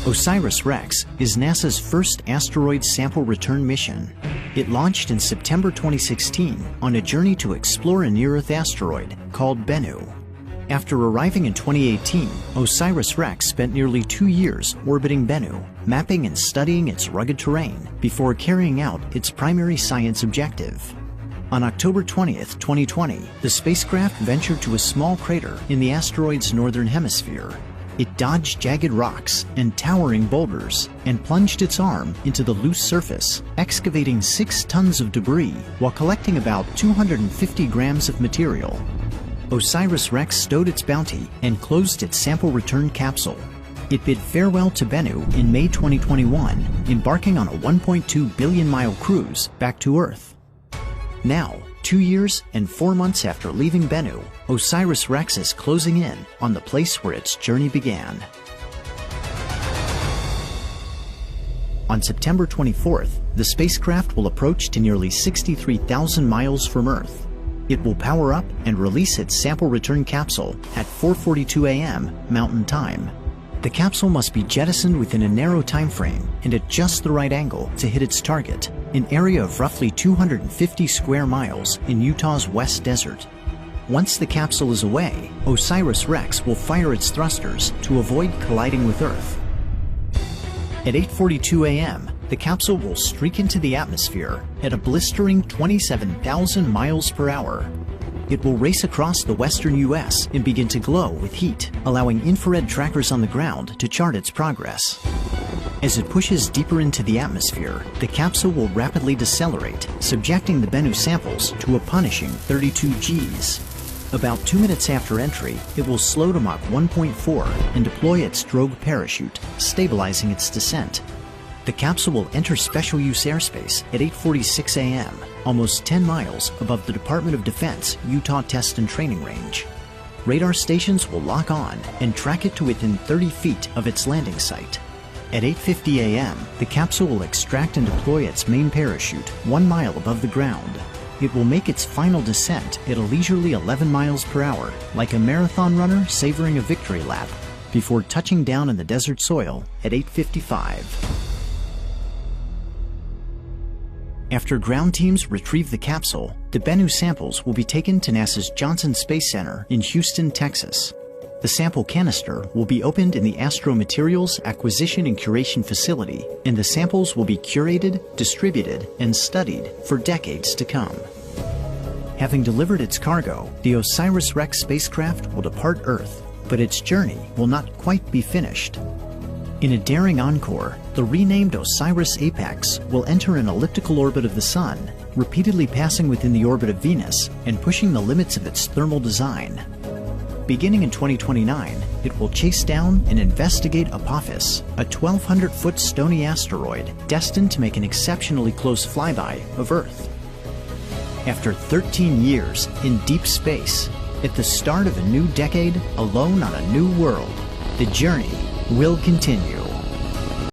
OSIRIS-REx is NASA's first asteroid sample return mission. It launched in September 2016 on a journey to explore a near-Earth asteroid called Bennu. After arriving in 2018, OSIRIS-REx spent nearly 2 years orbiting Bennu, mapping and studying its rugged terrain before carrying out its primary science objective. On October 20, 2020, the spacecraft ventured to a small crater in the asteroid's northern hemisphere. It dodged jagged rocks and towering boulders and plunged its arm into the loose surface, excavating 6 tons of debris while collecting about 250 grams of material. OSIRIS-REx stowed its bounty and closed its sample return capsule. It bid farewell to Bennu in May 2021, embarking on a 1.2 billion-mile cruise back to Earth. Now, 2 years and 4 months after leaving Bennu, OSIRIS-REx is closing in on the place where its journey began. On September 24th, the spacecraft will approach to nearly 63,000 miles from Earth. It will power up and release its sample return capsule at 4:42 a.m. Mountain Time. The capsule must be jettisoned within a narrow time frame and at just the right angle to hit its target, an area of roughly 250 square miles in Utah's West Desert. Once the capsule is away, OSIRIS-REx will fire its thrusters to avoid colliding with Earth. At 8:42 a.m., the capsule will streak into the atmosphere at a blistering 27,000 miles per hour. It will race across the western U.S. and begin to glow with heat, allowing infrared trackers on the ground to chart its progress. As it pushes deeper into the atmosphere, the capsule will rapidly decelerate, subjecting the Bennu samples to a punishing 32 Gs. About 2 minutes after entry, it will slow to Mach 1.4 and deploy its drogue parachute, stabilizing its descent. The capsule will enter special use airspace at 8:46 a.m., almost 10 miles above the Department of Defense Utah Test and Training Range. Radar stations will lock on and track it to within 30 feet of its landing site. At 8:50 a.m., the capsule will extract and deploy its main parachute 1 mile above the ground. It will make its final descent at a leisurely 11 miles per hour, like a marathon runner savoring a victory lap, before touching down in the desert soil at 8:55. After ground teams retrieve the capsule, the Bennu samples will be taken to NASA's Johnson Space Center in Houston, Texas. The sample canister will be opened in the Astro Materials Acquisition and Curation Facility, and the samples will be curated, distributed, and studied for decades to come. Having delivered its cargo, the OSIRIS-REx spacecraft will depart Earth, but its journey will not quite be finished. In a daring encore, the renamed OSIRIS-APEX will enter an elliptical orbit of the Sun, repeatedly passing within the orbit of Venus and pushing the limits of its thermal design. Beginning in 2029, it will chase down and investigate Apophis, a 1,200-foot stony asteroid destined to make an exceptionally close flyby of Earth. After 13 years in deep space, at the start of a new decade, alone on a new world, the journey will continue.